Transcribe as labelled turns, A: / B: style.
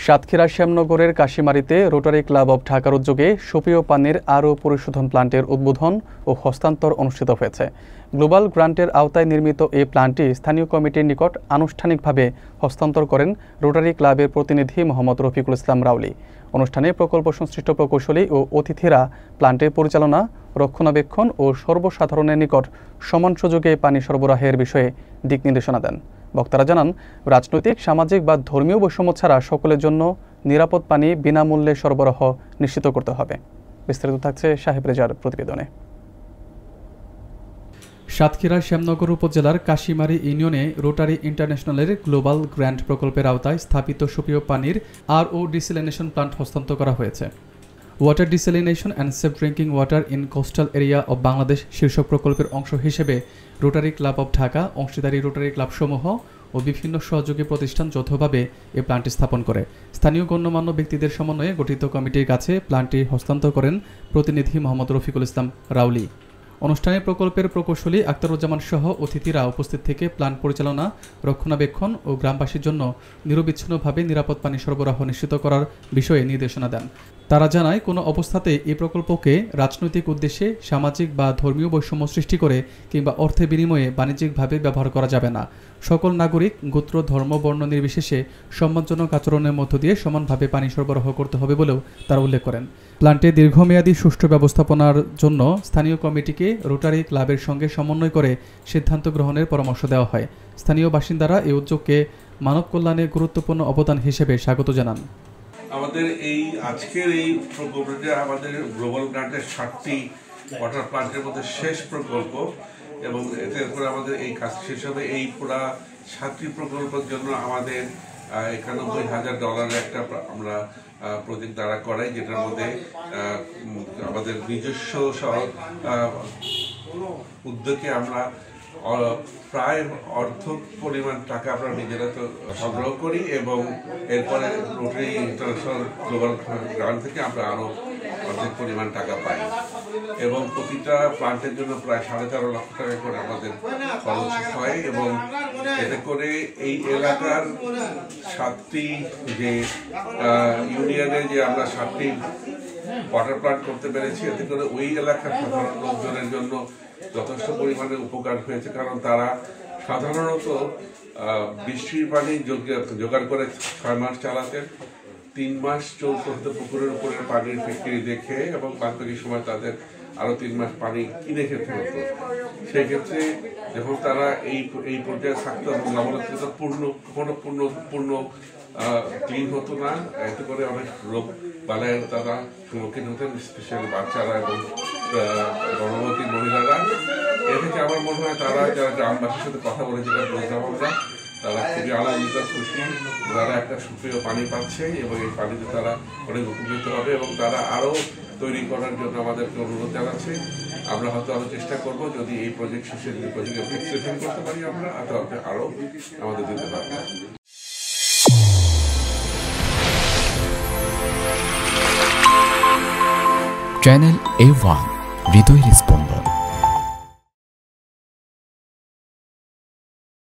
A: Satkhira শ্যামনগরের কাশিমারীতে rotary club of ঢাকার উদ্যোগে সুপেয় পানির আরও পরিশোধন প্লান্টের উদ্বোধন ও হস্তান্তর অনুষ্ঠিত হয়েছে। গ্লোবাল গ্রান্টের আওতায় নির্মিত এই প্লান্টটি স্থানীয় কমিটির নিকট আনুষ্ঠানিকভাবে হস্তান্তর করেন রোটারি ক্লাবের প্রতিনিধি মোহাম্মদ রফিকুল ইসলাম রাউলি। অনুষ্ঠানে প্রকল্প সংশ্লিষ্ট প্রকৌশলী ও অতিথিরা প্লান্টের পরিচালনা, রক্ষণাবেক্ষণ ও সর্বসাধারণের নিকট সমান সুযোগে পানি সরবরাহের বিষয়ে দিক নির্দেশনা দেন। বক্তারা জানান, রাজনৈতিক, সামাজিক বা ধর্মীয় বৈষম্য ছাড়া সকলের জন্য নিরাপদ পানি বিনামূল্যে সরবরাহ নিশ্চিত করতে হবে। বিস্তারিত থাকছে সাহেব রেজার প্রতিবেদনে। সাতক্ষীরা শ্যামনগর উপজেলার কাশিমারী ইউনিয়নে রোটারি ইন্টারন্যাশনালের গ্লোবাল গ্র্যান্ট প্রকল্পের আওতায় স্থাপিত সুপেয় পানির আরও ডিসেলিনেশন প্লান্ট হস্তান্তর করা হয়েছে। Water desalination and safe drinking water in coastal area of Bangladesh শীর্ষক প্রকল্পের অংশ হিসেবে রোটারি ক্লাব অব ঢাকা, অংশীদারি রোটারি ক্লাবসমূহ ও বিভিন্ন সহযোগী প্রতিষ্ঠান যৌথভাবে এই প্লান্টটি স্থাপন করে। স্থানীয় গণ্যমান্য ব্যক্তিদের সমন্বয়ে গঠিত কমিটির কাছে প্লান্টটি হস্তান্তর করেন প্রতিনিধি মোহাম্মদ রফিকুল ইসলাম রাউলি। অনুষ্ঠানে প্রকল্পের প্রকৌশলী আক্তারুজ্জামান সহ অতিথিরা উপস্থিত থেকে প্লান্ট পরিচালনা, রক্ষণাবেক্ষণ ও গ্রামবাসীর জন্য নিরবিচ্ছিন্নভাবে নিরাপদ পানি সরবরাহ নিশ্চিত করার বিষয়ে নির্দেশনা দেন। তারা জানায়, কোনো অবস্থাতেই এই প্রকল্পকে রাজনৈতিক উদ্দেশ্যে, সামাজিক বা ধর্মীয় বৈষম্য সৃষ্টি করে কিংবা অর্থের বিনিময়ে বাণিজ্যিকভাবে ব্যবহার করা যাবে না। সকল নাগরিক গোত্র, ধর্ম, বর্ণ নির্বিশেষে সম্মানজনক আচরণের মধ্য দিয়ে সমানভাবে পানি সরবরাহ করতে হবে বলেও তারা উল্লেখ করেন। প্লান্টে দীর্ঘমেয়াদী সুষ্ঠু ব্যবস্থাপনার জন্য স্থানীয় কমিটিকে রোটারি ক্লাবের সঙ্গে সমন্বয় করে সিদ্ধান্ত গ্রহণের পরামর্শ দেওয়া হয়। স্থানীয় বাসিন্দারা এই উদ্যোগকে মানব কল্যাণে গুরুত্বপূর্ণ অবদান হিসেবে স্বাগত জানান।
B: আমাদের এই আজকের এই প্রকল্পটা আমাদের গ্লোবাল গ্রান্টের 7টি ওয়াটার প্লান্টের মধ্যে শেষ প্রকল্প এবং এতে করে আমাদের এই কাজ শেষ হবে। এই পুরা 7টি প্রকল্পের জন্য আমাদের $91,000 একটা আমরা প্রজেক্ট দ্বারা করাই, যেটার মধ্যে আমাদের নিজস্ব উদ্যোগে আমরা প্রায় অর্থ পরিমাণ টাকা আমরা নিজেরা তো সংগ্রহ করি এবং এরপরে রোটারি ইন্টারন্যাশনাল গ্লোবাল গ্রান্ট থেকে আমরা আরও অর্ধেক পরিমাণ টাকা পাই এবং প্রতিটা প্লান্টের জন্য প্রায় $13.5 লক্ষ টাকা করে আমাদের খরচ হয় এবং এতে করে এই এলাকার 7টি যে ইউনিয়নে যে আমরা 7টি ওয়াটার প্লান্ট করতে পেরেছি, এতে করে ওই এলাকার সাধারণ লোকজনের জন্য যথেষ্ট পরিমাণে উপকার হয়েছে। কারণ তারা সাধারণত বৃষ্টির পানি জোগাড় করে 6 মাস চালাতেন, 3 মাস চলতে হতো পুকুরের উপরের পানির ফ্যাক্টরি দেখে এবং বাকি সময় তাদের আরো 3 মাস পানি কিনে খেতে হতো। সেক্ষেত্রে যখন তারা এই পর্যায়ে থাকতো এবং লবণাক্ততা পূর্ণ ক্লিন হতো না, এতে করে অনেক রোগ বালায়ের তারা সম্মুখীন হতেন, স্পেশালি বাচ্চারা এবং গর্ভবতী মহিলারা। এ থেকে আমার মনে হয় তারা যারা গ্রামবাসীর সাথে কথা বলে যেটা বুঝলাম আমরা, তারা খুবই আনন্দিত, খুশি, তারা একটা সুপেয় পানি পাচ্ছে এবং এই পানিতে তারা অনেক উপকৃত হবে এবং তারা আরও তৈরি করার জন্য আমাদেরকে অনুরোধ জানাচ্ছে। আমরা হয়তো আরও চেষ্টা করবো, যদি এই প্রজেক্ট শেষে যদি প্রজেক্ট এক্সটেনশন করতে পারি আমরা আরও আমাদের দিতে পারবো।
C: চ্যানেল A1 হৃদয় রেসপন্স।